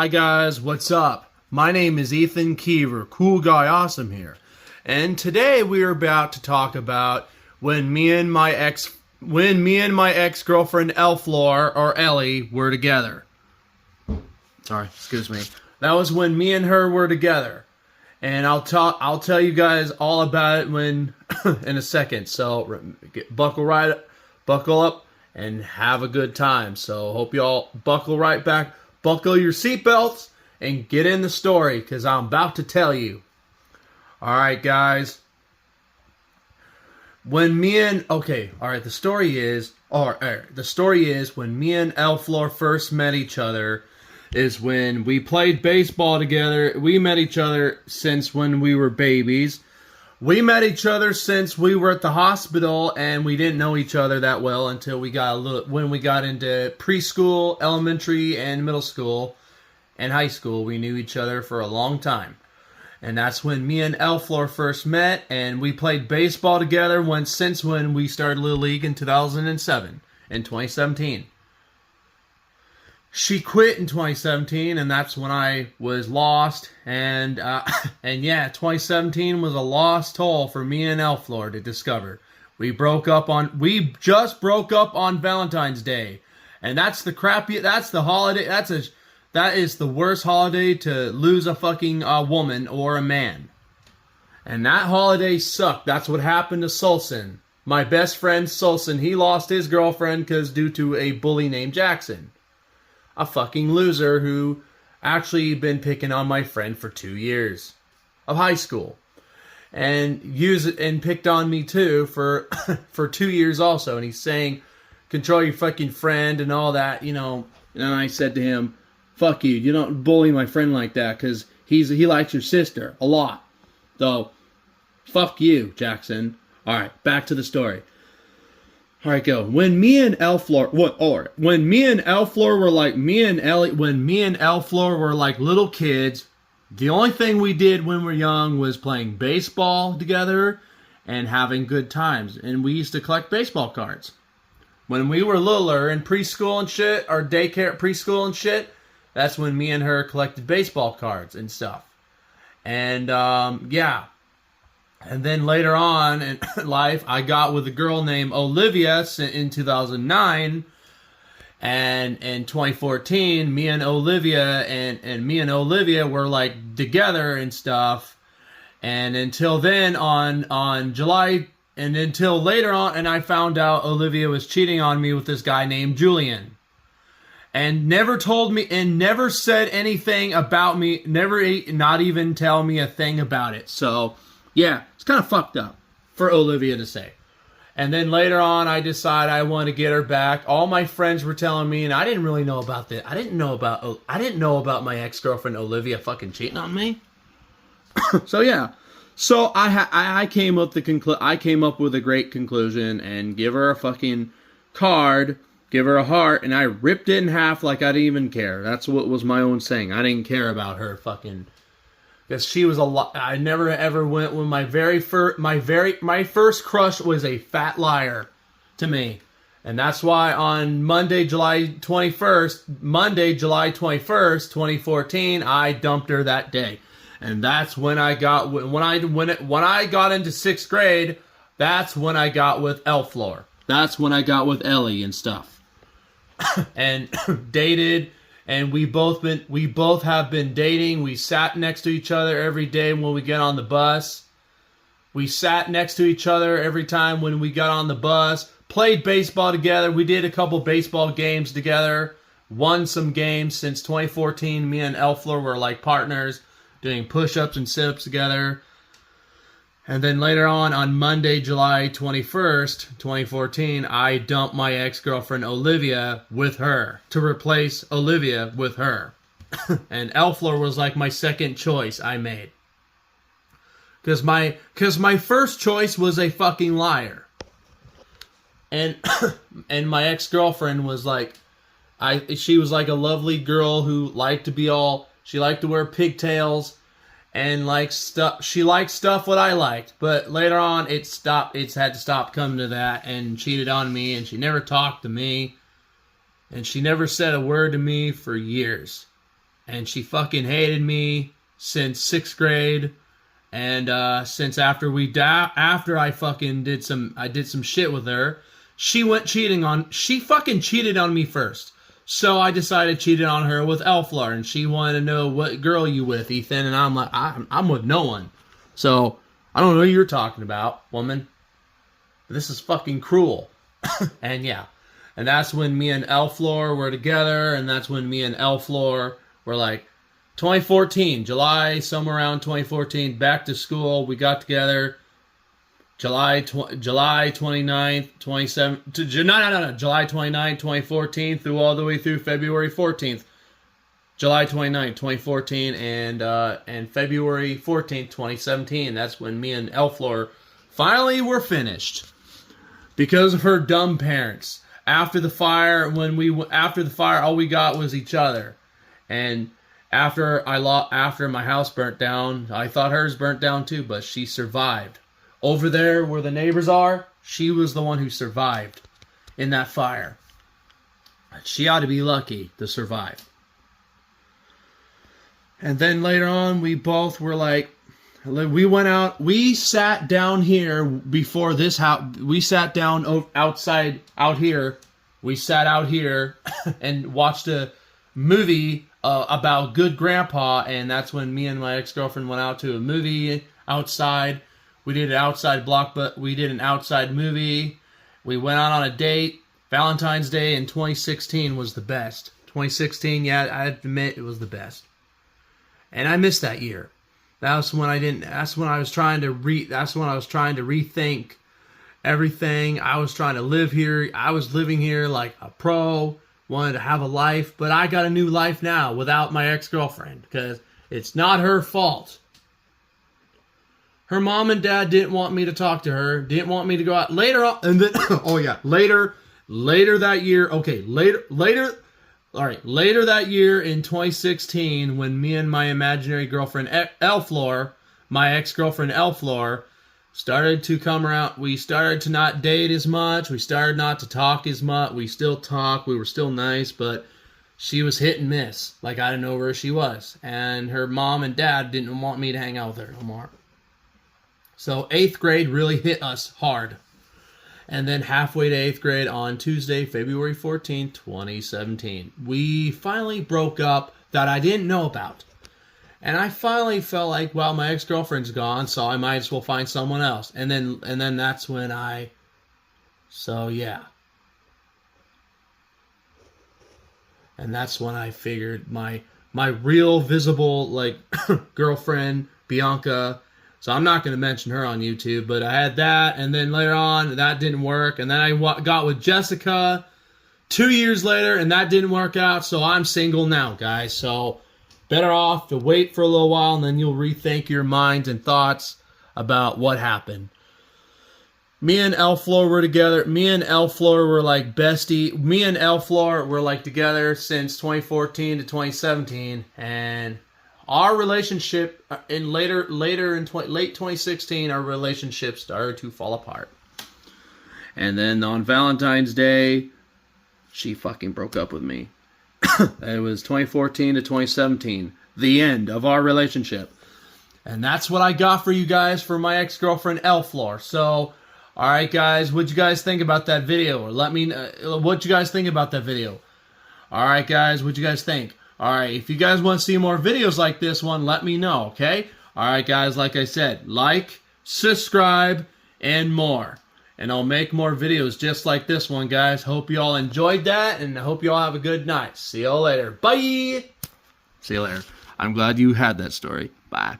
Hi guys, what's up? My name is Ethan Kiever, Cool Guy Awesome here. And today we are about to talk about when me and my ex-girlfriend Elflor, or Ellie, were together. Sorry, excuse me. That was when me and her were together. And I'll tell you guys all about it when in a second. So buckle up and have a good time. So hope you all buckle right back. Buckle your seatbelts and get in the story, because I'm about to tell you. Alright, guys. The story is when me and Elflor first met each other is when we played baseball together. We met each other since when we were babies. We met each other since we were at the hospital, and we didn't know each other that well until when we got into preschool, elementary, and middle school, and high school. We knew each other for a long time. And that's when me and Elflor first met, and we played baseball together since when we started Little League in 2017. She quit in 2017, and that's when I was lost. And yeah, 2017 was a lost toll for me and Elflor to discover. We just broke up on Valentine's Day, and that is the worst holiday to lose a fucking woman or a man. And that holiday sucked. That's what happened to Solson. My best friend Solson, he lost his girlfriend due to a bully named Jackson. A fucking loser who actually been picking on my friend for 2 years of high school. And picked on me too for 2 years also. And he's saying, control your fucking friend and all that, you know. And I said to him, fuck you, you don't bully my friend like that, because he likes your sister a lot. So, fuck you, Jackson. Alright, back to the story. Alright, go. When me and Elflor were like little kids, the only thing we did when we were young was playing baseball together and having good times. And we used to collect baseball cards. When we were littler in preschool and shit, or daycare, preschool and shit, that's when me and her collected baseball cards and stuff. And, yeah. And then later on in life, I got with a girl named Olivia in 2009. And in 2014, me and Olivia were like together and stuff. And until then, until later on, and I found out Olivia was cheating on me with this guy named Julian. And never told me, and never said anything about me, not even tell me a thing about it. So, yeah, it's kind of fucked up for Olivia to say. And then later on, I decide I want to get her back. All my friends were telling me, and I didn't really know about this. I didn't know about my ex-girlfriend Olivia fucking cheating on me. So yeah, so I came up with a great conclusion and give her a fucking card, give her a heart, and I ripped it in half like I didn't even care. That's what was my own saying. I didn't care about her fucking. Because she was I never ever went with my first crush was a fat liar to me. And that's why on Monday, July 21st, 2014, I dumped her that day. And that's when I got when I got into 6th grade, that's when I got with Elflor. That's when I got with Ellie and stuff. And dated. And we both have been dating. We sat next to each other every day when we get on the bus. We sat next to each other every time when we got on the bus. Played baseball together. We did a couple baseball games together. Won some games since 2014. Me and Elflor were like partners, doing push-ups and sit-ups together. And then later on Monday, July 21st, 2014, I dumped my ex-girlfriend Olivia with her to replace Olivia with her. And Elflor was like my second choice I made. Because my first choice was a fucking liar. And and my ex-girlfriend was like, she was like a lovely girl who liked to wear pigtails. And she liked stuff what I liked, but later on it had to stop coming to that, and cheated on me, and she never talked to me, and she never said a word to me for years. And she fucking hated me since 6th grade. And since after I fucking did some shit with her, she fucking cheated on me first. So I decided to cheat on her with Elflor, and she wanted to know what girl you with, Ethan, and I'm like, I'm with no one. So I don't know who you're talking about, woman. But this is fucking cruel. And yeah, and that's when me and Elflor were together, and that's when me and Elflor were like, 2014, July, somewhere around 2014, back to school, we got together. July 29th, 2014 through all the way through February 14th. July 29th, 2014 and February 14th, 2017. That's when me and Elflor finally were finished. Because of her dumb parents. After the fire, all we got was each other. And after my house burnt down, I thought hers burnt down too, but she survived. Over there where the neighbors are, she was the one who survived in that fire. She ought to be lucky to survive. And then later on, we both were like, we went out, we sat down here before this house, we sat down outside, out here, we sat out here and watched a movie about Good Grandpa, and that's when me and my ex-girlfriend went out to a movie outside. We did an outside movie. We went out on a date. Valentine's Day in 2016 was the best. 2016, yeah, I admit it was the best. And I missed that year. That's when I was trying to rethink everything. I was trying to live here. I was living here like a pro, wanted to have a life, but I got a new life now without my ex-girlfriend because it's not her fault. Her mom and dad didn't want me to talk to her, didn't want me to go out later on, and then later that year that year in 2016 when me and my imaginary girlfriend Elflor, my ex-girlfriend Elflor, started to come around. We started to not date as much, we started not to talk as much. We still talk, we were still nice, but she was hit and miss. Like I didn't know where she was, and her mom and dad didn't want me to hang out with her no more. So 8th grade really hit us hard. And then halfway to 8th grade on Tuesday, February 14th, 2017, we finally broke up that I didn't know about. And I finally felt like, well, my ex-girlfriend's gone, so I might as well find someone else. And then that's when And that's when I figured my real visible, like, girlfriend, Bianca. So I'm not going to mention her on YouTube, but I had that, and then later on, that didn't work. And then I got with Jessica 2 years later, and that didn't work out, so I'm single now, guys. So better off to wait for a little while, and then you'll rethink your minds and thoughts about what happened. Me and Elflor were together. Me and Elflor were like bestie. Me and Elflor were like together since 2014 to 2017, and our relationship in late 2016, our relationship started to fall apart. And then on Valentine's Day, she fucking broke up with me. It was 2014 to 2017, the end of our relationship. And that's what I got for you guys for my ex-girlfriend Elflor. So, alright guys, what'd you guys think about that video? Or let me know what you guys think about that video. Alright guys, what'd you guys think? Alright, if you guys want to see more videos like this one, let me know, okay? Alright guys, like I said, like, subscribe, and more. And I'll make more videos just like this one, guys. Hope you all enjoyed that, and I hope you all have a good night. See you all later. Bye! See you later. I'm glad you had that story. Bye.